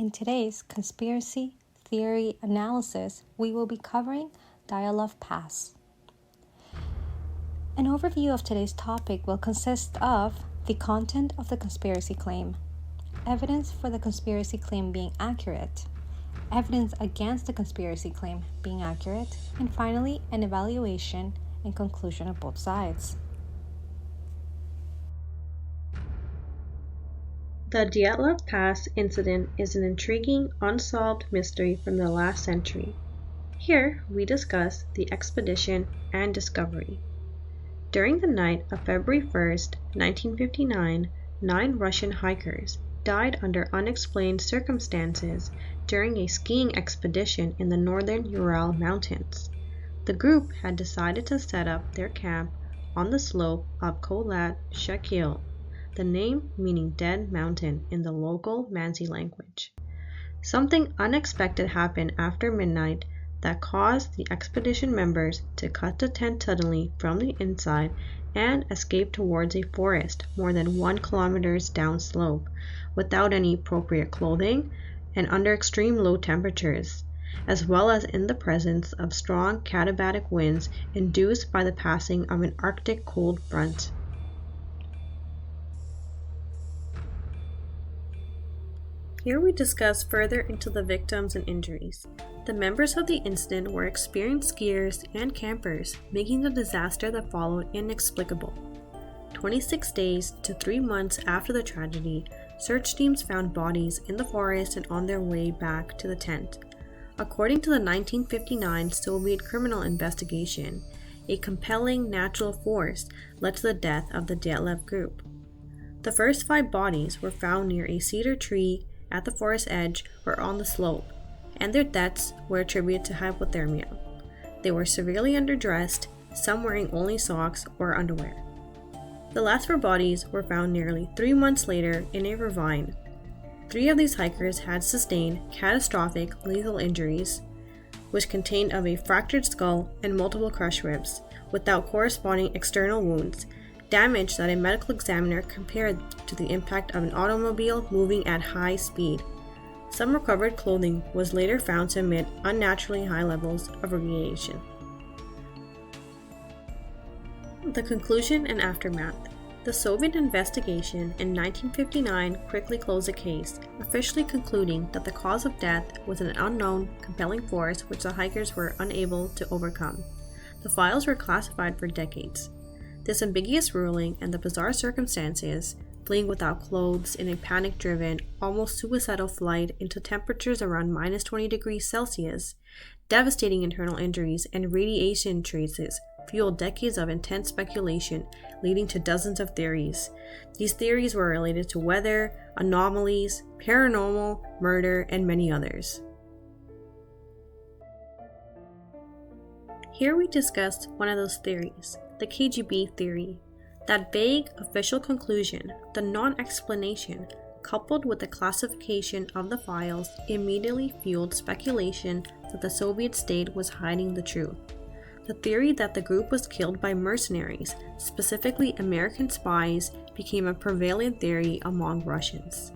In today's conspiracy theory analysis, we will be covering Dyatlov Pass. An overview of today's topic will consist of the content of the conspiracy claim, evidence for the conspiracy claim being accurate, evidence against the conspiracy claim being accurate, and finally, an evaluation and conclusion of both sides. The Dyatlov Pass incident is an intriguing, unsolved mystery from the last century. Here, we discuss the expedition and discovery. During the night of February 1st, 1959, 9 Russian hikers died under unexplained circumstances during a skiing expedition in the northern Ural Mountains. The group had decided to set up their camp on the slope of Kholat Shekil, the name meaning dead mountain in the local Mansi language. Something unexpected happened after midnight that caused the expedition members to cut the tent suddenly from the inside and escape towards a forest more than 1 kilometer downslope without any appropriate clothing and under extreme low temperatures, as well as in the presence of strong katabatic winds induced by the passing of an Arctic cold front. Here we discuss further into the victims and injuries. The members of the incident were experienced skiers and campers, making the disaster that followed inexplicable. 26 days to 3 months after the tragedy, search teams found bodies in the forest and on their way back to the tent. According to the 1959 Soviet criminal investigation, a compelling natural force led to the death of the Dyatlov group. The first 5 bodies were found near a cedar tree at the forest edge or on the slope, and their deaths were attributed to hypothermia. They were severely underdressed, some wearing only socks or underwear. The last 4 bodies were found nearly 3 months later in a ravine. 3 of these hikers had sustained catastrophic lethal injuries, which contained of a fractured skull and multiple crushed ribs, without corresponding external wounds, damage that a medical examiner compared to the impact of an automobile moving at high speed. Some recovered clothing was later found to emit unnaturally high levels of radiation. The conclusion and aftermath. The Soviet investigation in 1959 quickly closed the case, officially concluding that the cause of death was an unknown, compelling force which the hikers were unable to overcome. The files were classified for decades. This ambiguous ruling and the bizarre circumstances, fleeing without clothes in a panic-driven, almost suicidal flight into temperatures around minus 20 degrees Celsius, devastating internal injuries, and radiation traces fueled decades of intense speculation, leading to dozens of theories. These theories were related to weather, anomalies, paranormal, murder, and many others. Here we discussed one of those theories, the KGB theory. That vague official conclusion, the non-explanation, coupled with the classification of the files, immediately fueled speculation that the Soviet state was hiding the truth. The theory that the group was killed by mercenaries, specifically American spies, became a prevalent theory among Russians.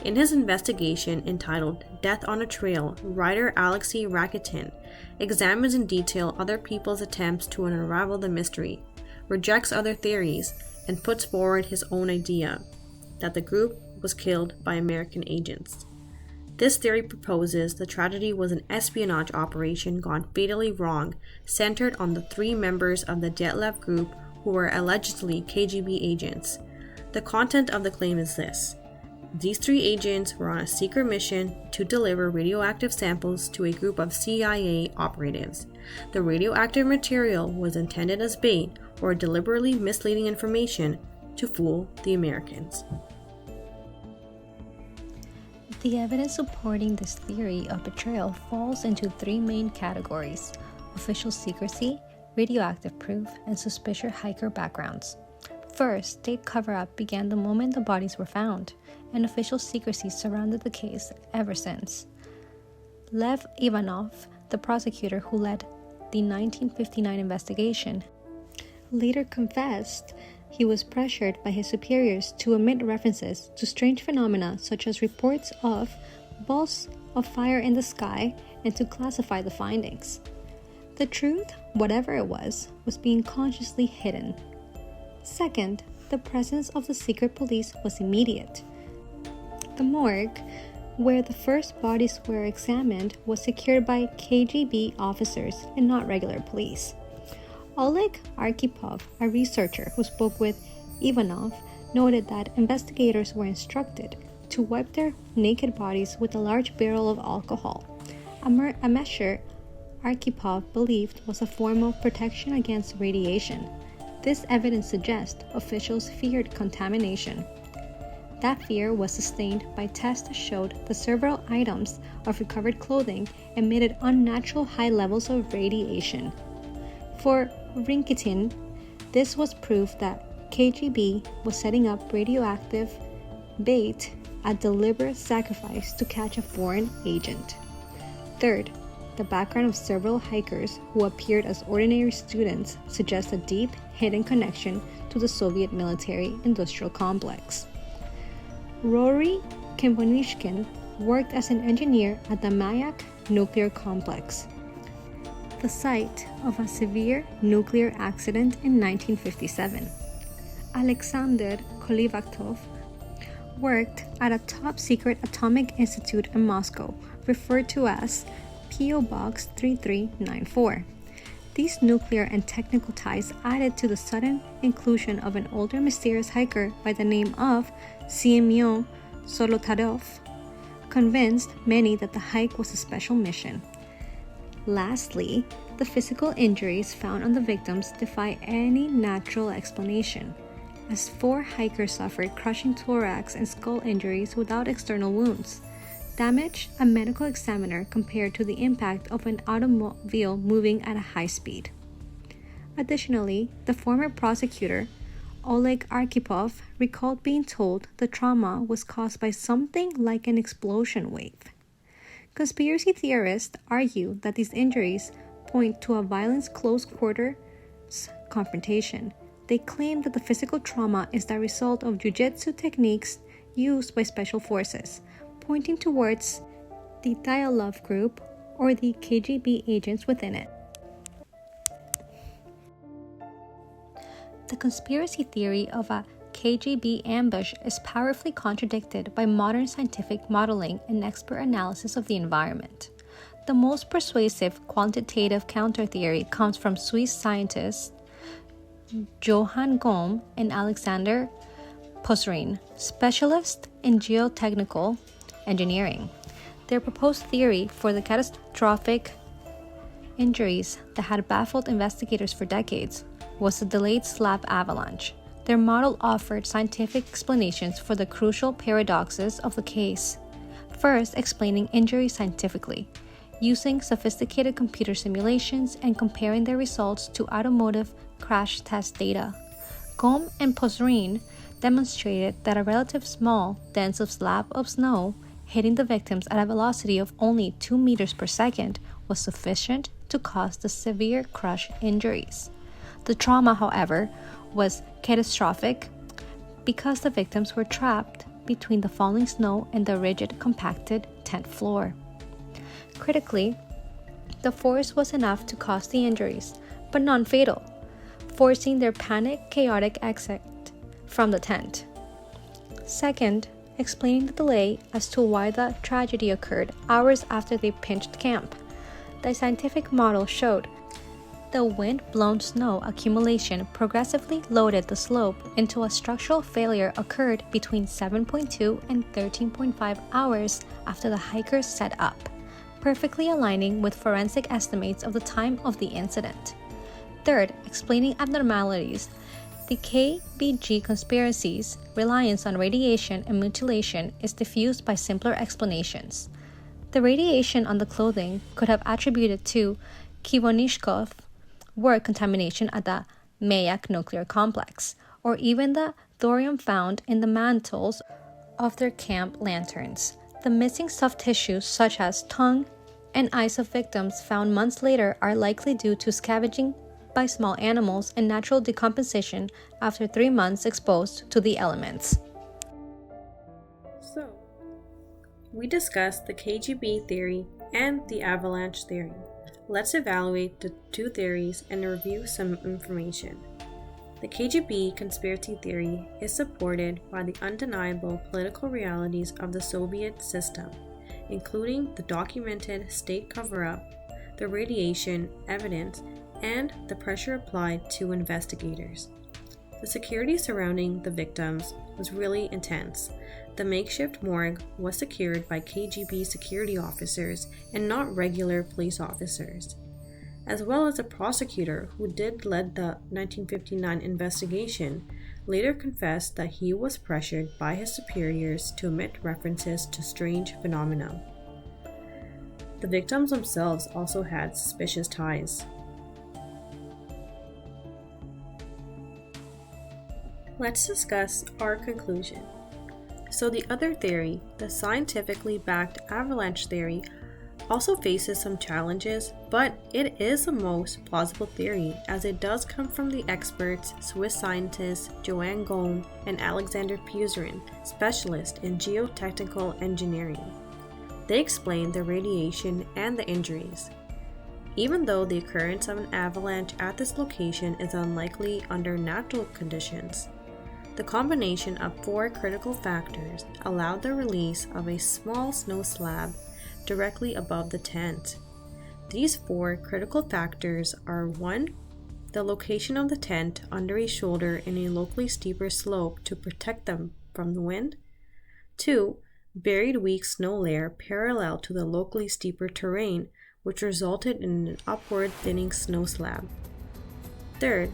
In his investigation entitled Death on a Trail, writer Alexei Rakitin examines in detail other people's attempts to unravel the mystery, rejects other theories, and puts forward his own idea that the group was killed by American agents. This theory proposes the tragedy was an espionage operation gone fatally wrong, centered on the 3 members of the Dyatlov group who were allegedly KGB agents. The content of the claim is this. These 3 agents were on a secret mission to deliver radioactive samples to a group of CIA operatives. The radioactive material was intended as bait or deliberately misleading information to fool the Americans. The evidence supporting this theory of betrayal falls into 3 main categories: official secrecy, radioactive proof, and suspicious hiker backgrounds. First, state cover-up began the moment the bodies were found, and official secrecy surrounded the case ever since. Lev Ivanov, the prosecutor who led the 1959 investigation, later confessed he was pressured by his superiors to omit references to strange phenomena such as reports of balls of fire in the sky, and to classify the findings. The truth, whatever it was being consciously hidden. Second, the presence of the secret police was immediate. The morgue, where the first bodies were examined, was secured by KGB officers and not regular police. Oleg Arkhipov, a researcher who spoke with Ivanov, noted that investigators were instructed to wipe their naked bodies with a large barrel of alcohol, a measure Arkhipov believed was a form of protection against radiation. This evidence suggests officials feared contamination. That fear was sustained by tests that showed that several items of recovered clothing emitted unnatural high levels of radiation. For Rinkitin, this was proof that KGB was setting up radioactive bait, a deliberate sacrifice to catch a foreign agent. Third, the background of several hikers who appeared as ordinary students suggests a deep, hidden connection to the Soviet military-industrial complex. Rory Kemponishkin worked as an engineer at the Mayak nuclear complex, the site of a severe nuclear accident in 1957. Alexander Kolyvatov worked at a top-secret atomic institute in Moscow, referred to as P.O. Box 3394. These nuclear and technical ties added to the sudden inclusion of an older mysterious hiker by the name of Semyon Solotaryov, convinced many that the hike was a special mission. Lastly, the physical injuries found on the victims defy any natural explanation, as 4 hikers suffered crushing thorax and skull injuries without external wounds. Damage a medical examiner compared to the impact of an automobile moving at a high speed. Additionally, the former prosecutor, Oleg Arkhipov, recalled being told the trauma was caused by something like an explosion wave. Conspiracy theorists argue that these injuries point to a violent close-quarters confrontation. They claim that the physical trauma is the result of jiu-jitsu techniques used by special forces, pointing towards the Dyatlov group or the KGB agents within it. The conspiracy theory of a KGB ambush is powerfully contradicted by modern scientific modeling and expert analysis of the environment. The most persuasive quantitative counter-theory comes from Swiss scientists Johann Gohm and Alexander Posserin, specialists in geotechnical engineering. Their proposed theory for the catastrophic injuries that had baffled investigators for decades was the delayed slab avalanche. Their model offered scientific explanations for the crucial paradoxes of the case. First, explaining injury scientifically, using sophisticated computer simulations and comparing their results to automotive crash test data. Gohm and Posserin demonstrated that a relative small, dense slab of snow hitting the victims at a velocity of only 2 meters per second was sufficient to cause the severe crush injuries. The trauma, however, was catastrophic because the victims were trapped between the falling snow and the rigid, compacted tent floor. Critically, the force was enough to cause the injuries, but non-fatal, forcing their panic, chaotic exit from the tent. Second, explaining the delay as to why the tragedy occurred hours after they pitched camp. The scientific model showed the wind-blown snow accumulation progressively loaded the slope into a structural failure occurred between 7.2 and 13.5 hours after the hikers set up, perfectly aligning with forensic estimates of the time of the incident. Third, explaining abnormalities. The KBG conspiracy's reliance on radiation and mutilation is diffused by simpler explanations. The radiation on the clothing could have attributed to Kivonishkov work contamination at the Mayak nuclear complex, or even the thorium found in the mantles of their camp lanterns. The missing soft tissues such as tongue and eyes of victims found months later are likely due to scavenging by small animals and natural decomposition after 3 months exposed to the elements. So, we discussed the KGB theory and the avalanche theory. Let's evaluate the two theories and review some information. The KGB conspiracy theory is supported by the undeniable political realities of the Soviet system, including the documented state cover-up, the radiation evidence, and the pressure applied to investigators. The security surrounding the victims was really intense. The makeshift morgue was secured by KGB security officers and not regular police officers, as well as a prosecutor who did lead the 1959 investigation later confessed that he was pressured by his superiors to omit references to strange phenomena. The victims themselves also had suspicious ties. Let's discuss our conclusion. So the other theory, the scientifically backed avalanche theory, also faces some challenges, but it is the most plausible theory as it does come from the experts Swiss scientists Joanne Gohm and Alexander Puzerin, specialists in geotechnical engineering. They explain the radiation and the injuries. Even though the occurrence of an avalanche at this location is unlikely under natural conditions, the combination of 4 critical factors allowed the release of a small snow slab directly above the tent. These 4 critical factors are 1. The location of the tent under a shoulder in a locally steeper slope to protect them from the wind. 2. Buried weak snow layer parallel to the locally steeper terrain, which resulted in an upward thinning snow slab. 3.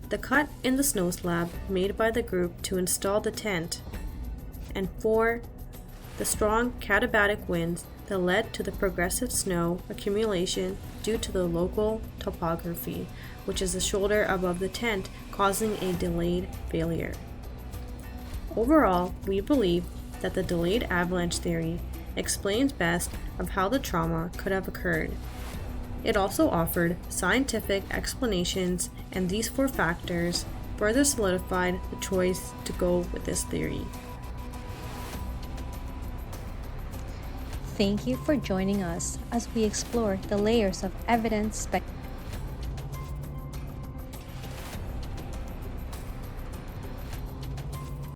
The cut in the snow slab made by the group to install the tent. And 4. The strong katabatic winds that led to the progressive snow accumulation due to the local topography, which is the shoulder above the tent, causing a delayed failure. Overall, we believe that the delayed avalanche theory explains best of how the trauma could have occurred. It also offered scientific explanations, and these 4 factors further solidified the choice to go with this theory. Thank you for joining us as we explore the layers of evidence,